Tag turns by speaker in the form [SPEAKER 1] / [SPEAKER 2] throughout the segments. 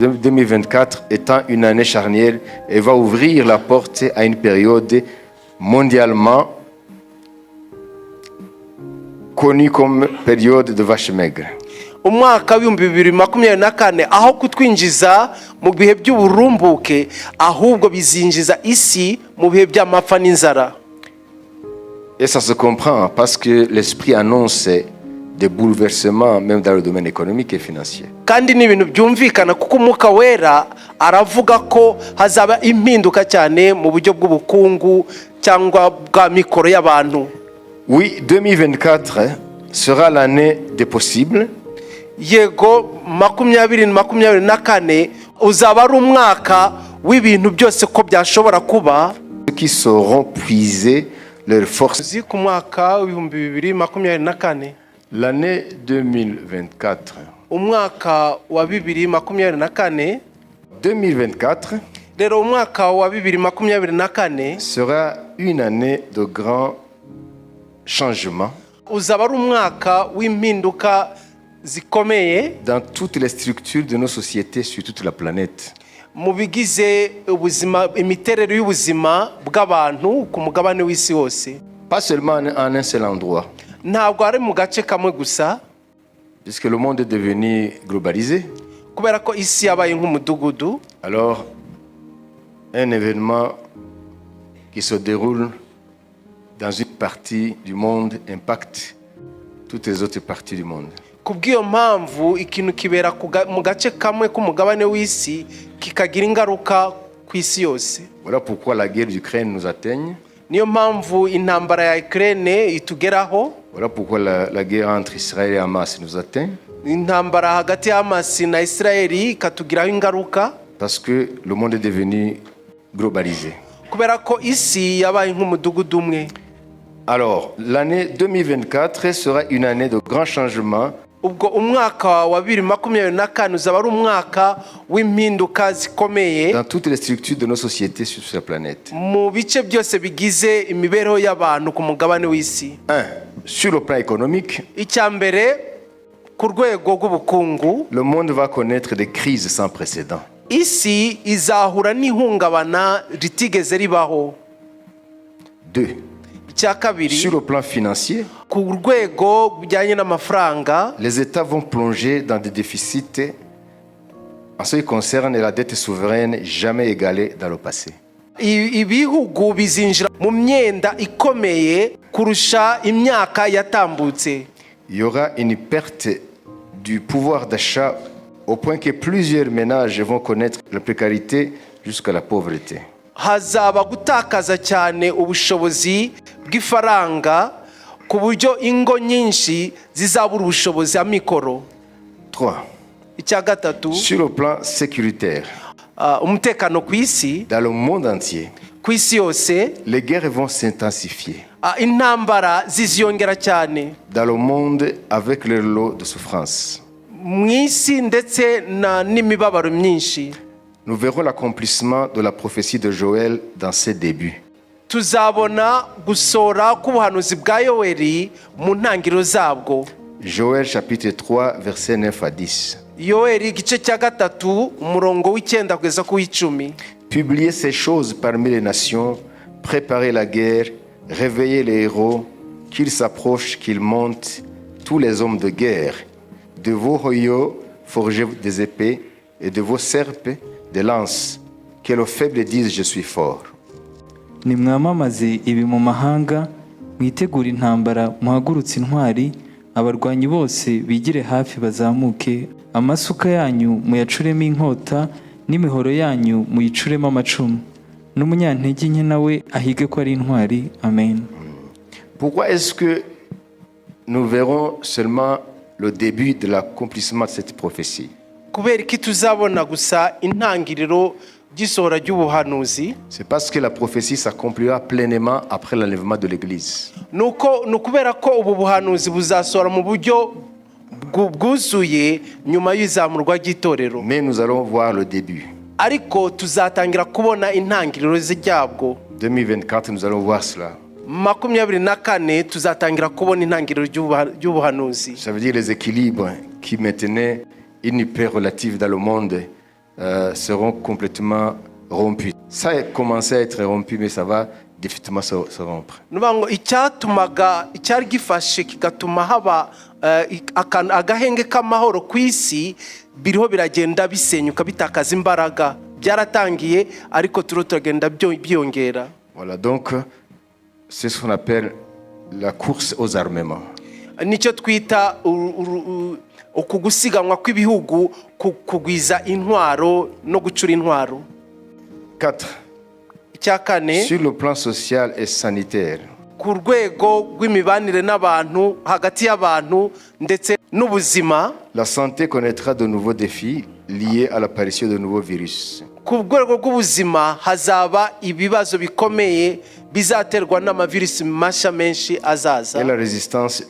[SPEAKER 1] 2024 étant une année charnière et va ouvrir la porte à une période mondialement connue comme période de vache maigre.
[SPEAKER 2] umwaka w'ibihumbi 2024 aho kutwinjiza mu bihe by'uburumbuke ahubwo bizinjiza isi mu bihe by'amapfa n'inzara.
[SPEAKER 1] Et ça se comprend parce que l'esprit annonce des bouleversements même dans le domaine économique et financier.
[SPEAKER 2] Kandi ni ibintu byumvikana kuko umwuka wera aravuga ko hazaba impinduka cyane mu buryo bw'ubukungu cyangwa bwa mikoro y'abantu.
[SPEAKER 1] Oui, 2024 sera l'année des possibles.
[SPEAKER 2] Yego 2024 uzaba ari umwaka w'ibintu byose ko byashobora kuba.
[SPEAKER 1] Ceux qui sauront puiser leurs forces.
[SPEAKER 2] Ku mwaka w'ibihumbi 2024
[SPEAKER 1] l'année 2024.
[SPEAKER 2] Umwaka wa 2024 rero umwaka wa 2024
[SPEAKER 1] sera une année de grands changements
[SPEAKER 2] uzaba ari umwaka w'impinduka zikomeye
[SPEAKER 1] dans toutes les structures de nos sociétés sur toute la planète.
[SPEAKER 2] Mu bigize ubuzima imiterere y'ubuzima bw'abantu ku mugabane w'isi wose.
[SPEAKER 1] Pas seulement en un seul endroit.
[SPEAKER 2] Ntabwo ari mu gace kamwe gusa.
[SPEAKER 1] Puisque le monde est devenu globalisé.
[SPEAKER 2] Kubera ko isi yabaye nk'umudugudu.
[SPEAKER 1] Alors un événement qui se déroule dans une partie du monde impacte toutes les autres parties du monde.
[SPEAKER 2] Kubw'iyo mpamvu ikintu kibera mu gace kamwe k'umugabane w'isi kikagira ingaruka ku isi yose.
[SPEAKER 1] Voilà pourquoi la guerre d'Ukraine nous atteigne.
[SPEAKER 2] Niyo mpamvu intambara ya Ukraine itugeraho.
[SPEAKER 1] Voilà pourquoi la guerre entre Israël et Hamas nous atteint.
[SPEAKER 2] Intambara hagati ya Hamas na Israeli ikatugiraho ingaruka.
[SPEAKER 1] Parce que le monde est devenu globalisé.
[SPEAKER 2] Kubera ko isi yabaye nk'umudugudu umwe.
[SPEAKER 1] Alors, l'année 2024 sera une année de grands changements.
[SPEAKER 2] Ubwo umwaka wa 2024 uzaba ari umwaka w'impinduka zikomeye
[SPEAKER 1] dans toutes les structures de nos sociétés sur cette planète.
[SPEAKER 2] Mu bice byose bigize imibereho y'abantu ku mugabane w'isi.
[SPEAKER 1] Sur le plan économique,
[SPEAKER 2] icyambere ku rwego rw'ubukungu,
[SPEAKER 1] le monde va connaître des crises sans précédent.
[SPEAKER 2] Isi izahura n'ihungabana ritigeze ribaho.
[SPEAKER 1] 2. Sur le plan financier, les États vont plonger dans des déficits en ce qui concerne la dette souveraine jamais égalée dans le passé.
[SPEAKER 2] Ibihugu bizinjira mu myenda ikomeye kurusha imyaka yatambutse.
[SPEAKER 1] Il y aura une perte du pouvoir d'achat au point que plusieurs ménages vont connaître la précarité jusqu'à la pauvreté.
[SPEAKER 2] Hazaba gutakaza cyane ubushobozi bw'ifaranga ku buryo ingo nyinshi zizabura ubushobozi amikoro.
[SPEAKER 1] 3. Sur le plan sécuritaire,
[SPEAKER 2] umutekano ku isi,
[SPEAKER 1] dans le monde entier,
[SPEAKER 2] ku isi yose,
[SPEAKER 1] les guerres vont s'intensifier.
[SPEAKER 2] Intambara ziziyongera cyane.
[SPEAKER 1] Dans le monde avec leur lot de souffrance.
[SPEAKER 2] Mu isi ndetse n'imibabaro myinshi.
[SPEAKER 1] Nous verrons l'accomplissement de la prophétie de Joël dans ses débuts.
[SPEAKER 2] Tuzabona gusora k'ubuhanuzi bwa Yoweli mu ntangiriro zabwo.
[SPEAKER 1] Joël chapitre 3 verset 9 à 10.
[SPEAKER 2] Yoweli igice cya 3 umurongo w'9 kugeza ku 10.
[SPEAKER 1] Publiez ces choses parmi les nations, préparez la guerre, réveillez les héros, qu'ils s'approchent, qu'ils montent, tous les hommes de guerre. De vos royaux, forgez des épées, et de vos serpes, des lances, que le faible dise je suis fort.
[SPEAKER 3] Nimwamamaze ibi mu mahanga, mwitegura intambara, muhagurutse intwari, abarwanyi bose bigire hafi bazamuke, amasuka yanyu muyacuremo inkota, n'imihoro yanyu muyicuremo amacumu, n'umunyantege nke nawe ahige ko ari intwari. Amen.
[SPEAKER 1] Pourquoi est-ce que nous verrons seulement le début de l'accomplissement de cette prophétie?
[SPEAKER 2] Kubera iki tuzabona gusa intangiriro gisohora ry'ubuhanuzi?
[SPEAKER 1] C'est parce que la prophétie s'accomplira pleinement après l'enlèvement de l'église.
[SPEAKER 2] Nukubera ko ubu buhanuzi buzasohora mu buryo bwuzuye nyuma y'izamurwa ry'itorero.
[SPEAKER 1] Mais nous allons voir le début.
[SPEAKER 2] Ariko tuzatangira kubona intangiriro z'ijyabwo.
[SPEAKER 1] 2024 nous allons voir cela.
[SPEAKER 2] 2024 tuzatangira kubona intangiriro ry'ubuhanuzi.
[SPEAKER 1] Ça veut dire les équilibres qui maintenaient une paix relative dans le monde seront complètement rompus. Ça a commencé à être rompu, mais ça va définitivement se rompre.
[SPEAKER 2] nuvuga ngo icyari gifashe kigatuma haba agahenge k'amahoro ku isi biriho biragenda bisenyuka bitakaza imbaraga. Byaratangiye ariko turagenda byongera.
[SPEAKER 1] Voilà, donc c'est ce qu'on appelle la course aux armements.
[SPEAKER 2] Nicyo twita ukugusiganwa kw'ibihugu kugwiza intwaro no gucura intwaro.
[SPEAKER 1] 4.
[SPEAKER 2] Icya kane,
[SPEAKER 1] Sur le plan social et sanitaire,
[SPEAKER 2] ku rwego rw'imibanire n'abantu hagati y'abantu ndetse n'ubuzima,
[SPEAKER 1] la santé connaîtra de nouveaux défis liés à l'apparition de nouveaux virus.
[SPEAKER 2] ku rwego rw'ubuzima hazaba ibibazo bikomeye bizaterwa n'amavirisi mashya menshi azaza,
[SPEAKER 1] Et la résistance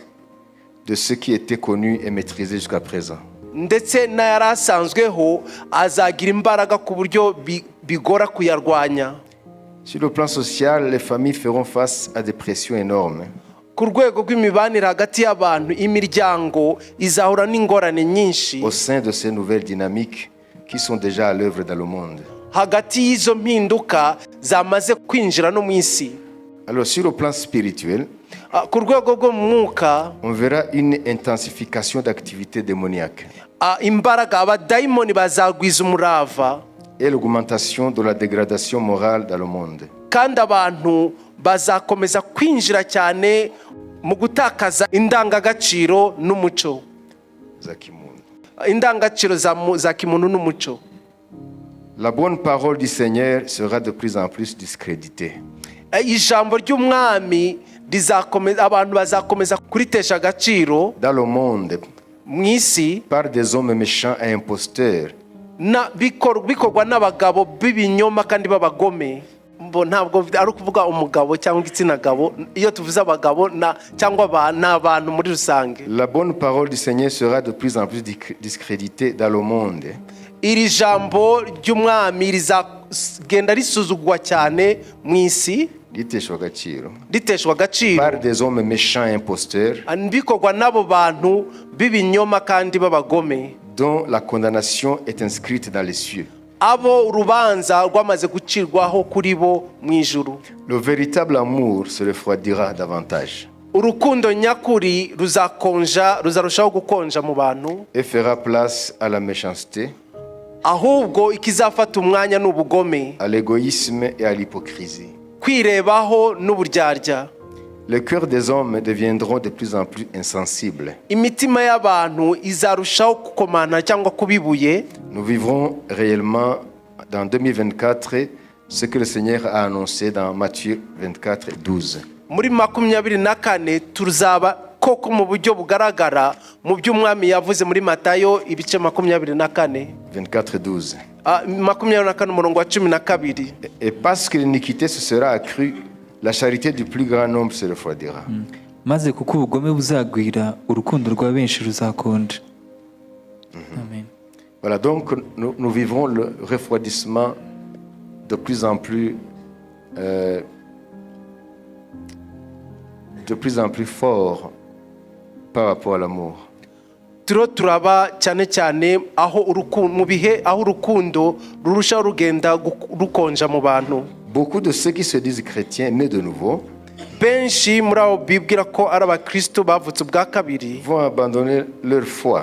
[SPEAKER 1] de ce qui était connu et maîtrisé jusqu'à présent.
[SPEAKER 2] ndetse n'ayari asanzweho azagira imbaraga ku buryo bigora kuyarwanya.
[SPEAKER 1] Sur le plan social, les familles feront face à des pressions énormes.
[SPEAKER 2] Ku rwego rw'imibanire hagati y'abantu, imiryango izahura n'ingorane nyinshi
[SPEAKER 1] Au sein de ces nouvelles dynamiques qui sont déjà à l'œuvre dans le monde.
[SPEAKER 2] hagati y'izo mpinduka zamaze kwinjira no mu isi.
[SPEAKER 1] Alors sur le plan spirituel,
[SPEAKER 2] Ku rwego rwo mu mwuka,
[SPEAKER 1] on verra une intensification d'activités démoniaques
[SPEAKER 2] imbaraga, abadayimoni bazagwiza umurava
[SPEAKER 1] et l'augmentation de la dégradation morale dans le monde.
[SPEAKER 2] kandi abantu bazakomeza kwinjira cyane mu gutakaza indangagaciro n'umuco,
[SPEAKER 1] Zakimundu.
[SPEAKER 2] indangagaciro za kimuntu n'umuco.
[SPEAKER 1] La bonne parole du Seigneur sera de plus en plus discréditée.
[SPEAKER 2] Ijambo ry'umwami rizakomeza, abantu bazakomeza kuritesha agaciro
[SPEAKER 1] Dans le monde,
[SPEAKER 2] mu isi
[SPEAKER 1] par des hommes méchants et imposteurs,
[SPEAKER 2] bikorwa n'abagabo b'ibinyoma kandi b'abagome. Ntabwo ari ukuvuga umugabo cyangwa igitsina gabo, iyo tuvuze abagabo cyangwa n'abantu muri rusange.
[SPEAKER 1] la bonne parole du Seigneur sera de plus en plus discréditée dans le monde.
[SPEAKER 2] Iri jambo ry'umwami rizagenda risuzugwa cyane mu isi,
[SPEAKER 1] Liteshwa agaciro.
[SPEAKER 2] riteshwa agaciro,
[SPEAKER 1] Par des hommes méchants et imposteurs,
[SPEAKER 2] bikorwa n'abo bantu b'ibinyoma kandi b'abagome,
[SPEAKER 1] dont la condamnation est inscrite dans les cieux.
[SPEAKER 2] abo urubanza rwamaze gucirwaho kuri bo mu ijuru.
[SPEAKER 1] Le véritable amour se refroidira davantage
[SPEAKER 2] Urukundo nyakuri ruzarushaho gukonja mu bantu,
[SPEAKER 1] et fera place à la méchanceté,
[SPEAKER 2] ahubwo ikizafata umwanya n'ubugome,
[SPEAKER 1] à l'égoïsme et à l'hypocrisie.
[SPEAKER 2] kwirebaho n'uburyarya.
[SPEAKER 1] Les cœurs des hommes deviendront de plus en plus insensibles.
[SPEAKER 2] Imitima y'abantu izarushaho gukomana cyangwa kubibuye.
[SPEAKER 1] Nous vivrons réellement dans 2024 ce que le Seigneur a annoncé dans Matthieu 24, 12.
[SPEAKER 2] Muri 24 tuzaba koko mu buryo bugaragara mu by'umwami yavuze muri Matayo ibice 24.
[SPEAKER 1] 24, 12.
[SPEAKER 2] 24 umurongo wa 12.
[SPEAKER 1] Et parce que l'iniquité se sera accrue, la charité du plus grand nombre se refroidira.
[SPEAKER 3] maze kuko ubugome buzagwira urukundo rwa benshi ruzakonja. Amen.
[SPEAKER 1] Voilà, donc nous vivrons le refroidissement de plus en plus fort par rapport à l'amour.
[SPEAKER 2] Turaba cyane cyane mu bihe aho urukundo rurushaho rugenda rukonja mu bantu.
[SPEAKER 1] Beaucoup de ceux qui se disent chrétiens nés de nouveau
[SPEAKER 2] Benshi muri abo bibwira ko ari abakristo bavutse ubwa kabiri
[SPEAKER 1] vont abandonner leur foi.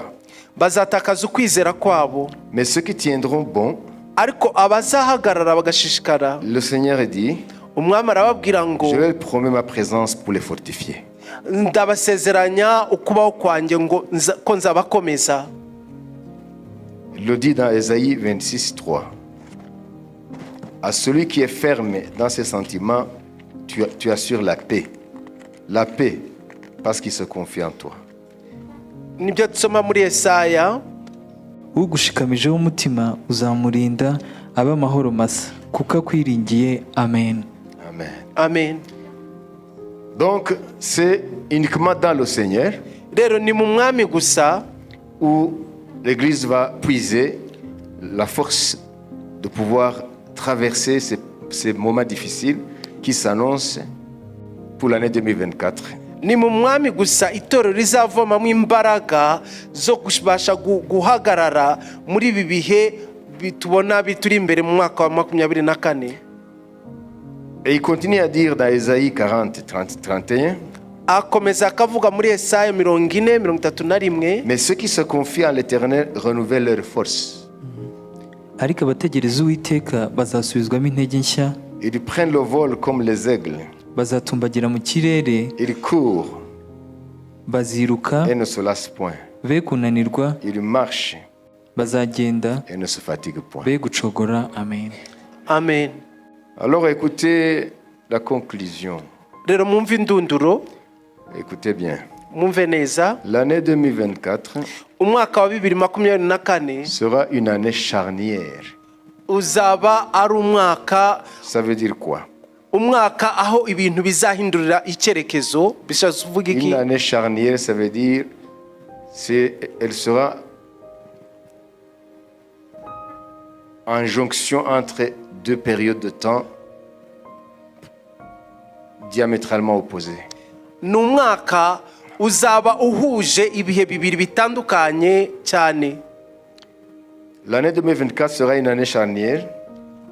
[SPEAKER 2] bazatakaza ukwizera kwabo,
[SPEAKER 1] Mais ceux qui tiendront bon,
[SPEAKER 2] ariko abazahagarara bagashishikara,
[SPEAKER 1] le Seigneur dit,
[SPEAKER 2] umwami arababwira ngo
[SPEAKER 1] je leur promets ma présence pour les fortifier.
[SPEAKER 2] ndabasezeranya ukubaho kwanjye ko nzabakomeza.
[SPEAKER 1] Il le dit dans Ésaïe 26, 3. À celui qui est ferme dans ses sentiments, tu assures la paix. La paix, parce qu'il se confie en toi.
[SPEAKER 2] Nibyo dusoma muri Yesaya,
[SPEAKER 3] ugushikamijeho umutima uzamurinda abe amahoro masa kuko akwiringiye. Amen.
[SPEAKER 1] Amen.
[SPEAKER 2] amen.
[SPEAKER 1] Donc, c'est uniquement dans le Seigneur
[SPEAKER 2] Rero ni mu mwami gusa
[SPEAKER 1] où l'Église va puiser la force de pouvoir traverser ces moments difficiles qui s'annoncent pour l'année 2024.
[SPEAKER 2] ni mu mwami gusa itorero rizavomamo imbaraga zo kubasha guhagarara muri ibi bihe tubona bituri imbere mu mwaka wa 2024.
[SPEAKER 1] Et il continue à dire dans Ésaïe 40, 30, 31,
[SPEAKER 2] akomeza akavuga muri Yesaya 40:31,
[SPEAKER 1] mais ceux qui se confient en l'Éternel renouvellent leur force.
[SPEAKER 3] ariko abategereza uwiteka bazasubizwamo intege nshya,
[SPEAKER 1] Ils prennent le vol comme les aigles.
[SPEAKER 3] bazatumbagira mu kirere,
[SPEAKER 1] Ils courent
[SPEAKER 3] baziruka
[SPEAKER 1] et ne se lassent point.
[SPEAKER 3] be kunanirwa,
[SPEAKER 1] Ils marchent
[SPEAKER 3] bazagenda
[SPEAKER 1] et ne se fatiguent point.
[SPEAKER 3] be gucogora. Amen.
[SPEAKER 2] amen.
[SPEAKER 1] Alors écoutez la conclusion.
[SPEAKER 2] Rero mwumve indunduro,
[SPEAKER 1] Écoutez bien.
[SPEAKER 2] mwumve neza.
[SPEAKER 1] L'année 2024
[SPEAKER 2] Umwaka wa 2024
[SPEAKER 1] sera une année charnière.
[SPEAKER 2] uzaba ari umwaka,
[SPEAKER 1] Ça veut dire quoi?
[SPEAKER 2] umwaka aho ibintu bizahindurira icyerekezo. Bishatse kuvuga iki?
[SPEAKER 1] Une année charnière, ça veut dire elle sera en jonction entre deux périodes de temps diamétralement opposées.
[SPEAKER 2] Ni umwaka uzaba uhuje ibihe bibiri bitandukanye cyane.
[SPEAKER 1] L'année 2024 sera une année charnière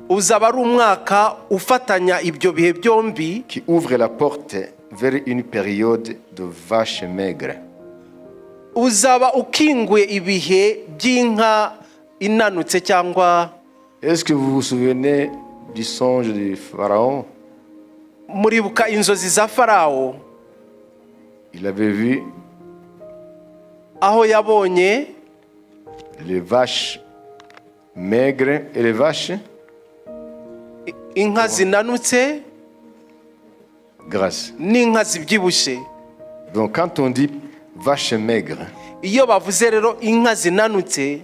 [SPEAKER 2] Uzaba ari umwaka ufatanya ibyo bihe byombi,
[SPEAKER 1] qui ouvre la porte vers une période de vaches maigres.
[SPEAKER 2] uzaba ukinguye ibihe by'inka inanutse cyangwa.
[SPEAKER 1] Est-ce que vous vous souvenez du songe du Pharaon?
[SPEAKER 2] Muribuka inzozi za Farawo,
[SPEAKER 1] Il avait vu
[SPEAKER 2] aho yabonye
[SPEAKER 1] les vaches maigres et les vaches
[SPEAKER 2] inka zinanutse
[SPEAKER 1] grasses.
[SPEAKER 2] n'inka zibyibushye.
[SPEAKER 1] Donc quand on dit vaches maigres,
[SPEAKER 2] Iyo bavuze rero inka zinanutse,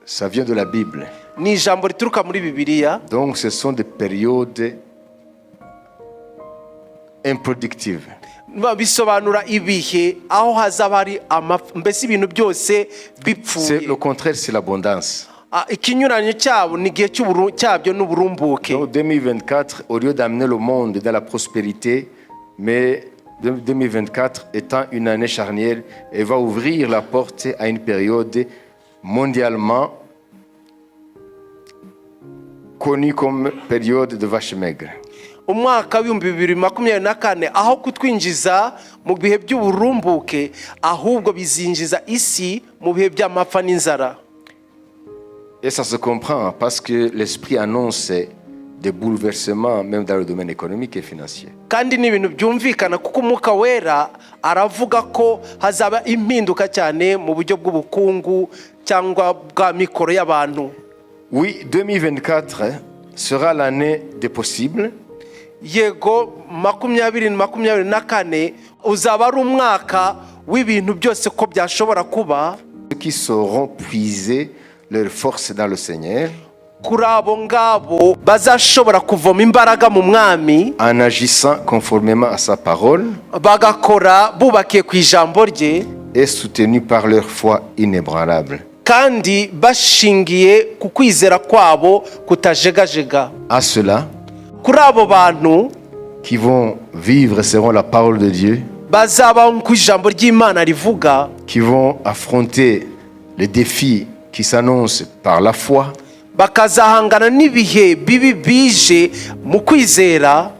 [SPEAKER 1] ça vient de la Bible.
[SPEAKER 2] ni ijambo rituruka muri Bibiliya.
[SPEAKER 1] Donc ce sont des périodes improductives.
[SPEAKER 2] Bisobanura ibihe aho hazaba hari mbese ibintu byose
[SPEAKER 1] C'est
[SPEAKER 2] bipfuye.
[SPEAKER 1] le contraire, c'est l'abondance.
[SPEAKER 2] Ikinyuranyo cyabo ni igihe cyabyo n'uburumbuke.
[SPEAKER 1] Donc 2024, au lieu d'amener le monde dans la prospérité, mais 2024 étant une année charnière, elle va ouvrir la porte à une période mondialement connue comme période de vaches maigres.
[SPEAKER 2] Umwaka w'ibihumbi 2024 aho kutwinjiza mu bihe by'uburumbuke, ahubwo bizinjiza isi mu bihe by'amapfa n'inzara.
[SPEAKER 1] Et ça se comprend parce que l'esprit annonce des bouleversements même dans le domaine économique et financier.
[SPEAKER 2] Kandi ni ibintu byumvikana kuko umwuka wera aravuga ko hazaba impinduka cyane mu buryo bw'ubukungu cyangwa bwa mikoro y'abantu.
[SPEAKER 1] Oui, 2024 sera l'année des possibles.
[SPEAKER 2] Yego 2024 uzaba ari umwaka w'ibintu byose ko byashobora kuba.
[SPEAKER 1] Ceux qui sauront puiser leur force dans le Seigneur
[SPEAKER 2] Kuri abo ngabo bazashobora kuvoma imbaraga mu mwami,
[SPEAKER 1] en agissant conformément à sa parole
[SPEAKER 2] bagakora bubakiye ku ijambo rye,
[SPEAKER 1] et soutenus par leur foi inébranlable.
[SPEAKER 2] kandi bashingiye ku kwizera kwabo kutajegajega.
[SPEAKER 1] À ceux-là
[SPEAKER 2] Kuri abo bantu
[SPEAKER 1] qui vont vivre selon la parole de Dieu,
[SPEAKER 2] bazaba ku ijambo ry'Imana rivuga,
[SPEAKER 1] qui vont affronter les défis qui s'annoncent par la foi,
[SPEAKER 2] bakazahangana n'ibihe bibi bije mu kwizera,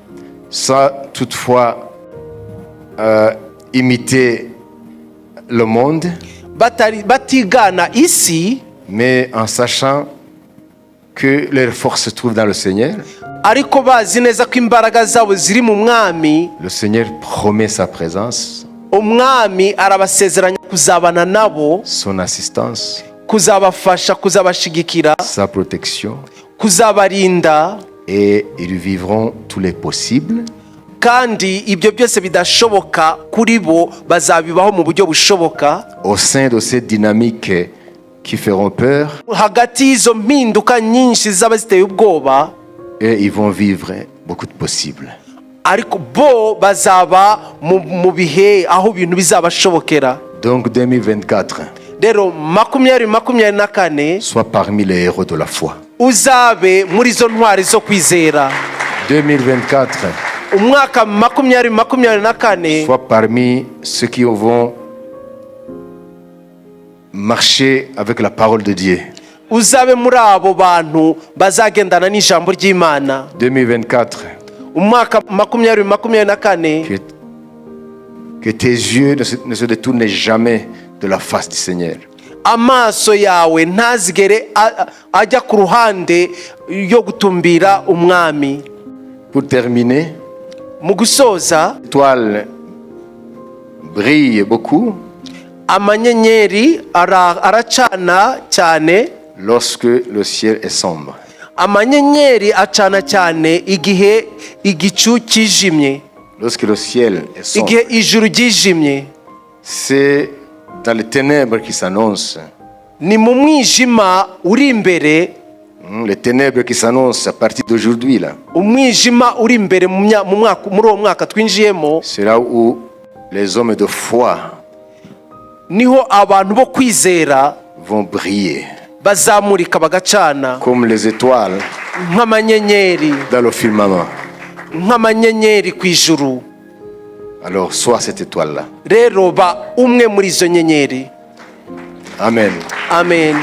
[SPEAKER 1] sans toutefois imiter le monde,
[SPEAKER 2] batigana isi,
[SPEAKER 1] mais en sachant que leur force se trouve dans le Seigneur.
[SPEAKER 2] ariko bazi neza ko imbaraga zabo ziri mu mwami.
[SPEAKER 1] Le Seigneur promet sa présence,
[SPEAKER 2] Umwami arabasezeranya kuzabana nabo,
[SPEAKER 1] son assistance,
[SPEAKER 2] kuzabafasha, kuzabashigikira,
[SPEAKER 1] sa protection,
[SPEAKER 2] kuzabarinda,
[SPEAKER 1] et ils vivront tous les possibles
[SPEAKER 2] kandi ibyo byose bidashoboka kuri bo bazabibaho mu buryo bushoboka.
[SPEAKER 1] au sein de ces dynamiques qui feront peur,
[SPEAKER 2] Hagati y'izo mpinduka nyinshi zaba ziteye ubwoba,
[SPEAKER 1] et ils vont vivre beaucoup de possibles.
[SPEAKER 2] ariko bo bazaba mu bihe aho ibintu bizabashobokera.
[SPEAKER 1] Donc 2024,
[SPEAKER 2] Rero 2024
[SPEAKER 1] sois parmi les héros de la foi.
[SPEAKER 2] uzabe muri zo ntwari zo kwizera.
[SPEAKER 1] 2024,
[SPEAKER 2] Umwaka 2024
[SPEAKER 1] sois parmi ceux qui vont marcher avec la parole de Dieu.
[SPEAKER 2] uzabe muri abo bantu bazagendana n'ijambo ry'Imana.
[SPEAKER 1] 2024.
[SPEAKER 2] Umwaka 2024
[SPEAKER 1] Que tes yeux ne se détournent jamais de la face du Seigneur.
[SPEAKER 2] amaso yawe ntazigere ajya ku ruhande yo gutumbira umwami.
[SPEAKER 1] Pour terminer,
[SPEAKER 2] Mu gusoza,
[SPEAKER 1] l'étoile brille beaucoup
[SPEAKER 2] amanyenyeri aracana cyane.
[SPEAKER 1] lorsque le ciel est sombre.
[SPEAKER 2] Amanyenyeri acana cyane igihe igicu kijimye,
[SPEAKER 1] Lorsque le ciel est sombre,
[SPEAKER 2] igihe ijuru ryijimye.
[SPEAKER 1] c'est dans les ténèbres qui s'annoncent.
[SPEAKER 2] Ni mu mwijima uri imbere,
[SPEAKER 1] Les ténèbres qui s'annoncent à partir d'aujourd'hui, là.
[SPEAKER 2] umwijima uri imbere muri uwo mwaka twinjiyemo.
[SPEAKER 1] C'est là où les hommes de foi
[SPEAKER 2] Niho abantu bo kwizera
[SPEAKER 1] vont briller
[SPEAKER 2] bazamurika bagacana
[SPEAKER 1] comme les étoiles
[SPEAKER 2] nk'amanyenyeri,
[SPEAKER 1] dans le firmament.
[SPEAKER 2] nk'amanyenyeri ku ijuru.
[SPEAKER 1] Alors, sois cette étoile-là.
[SPEAKER 2] Rero ba umwe muri izo nyenyeri.
[SPEAKER 1] Amen.
[SPEAKER 2] Amen.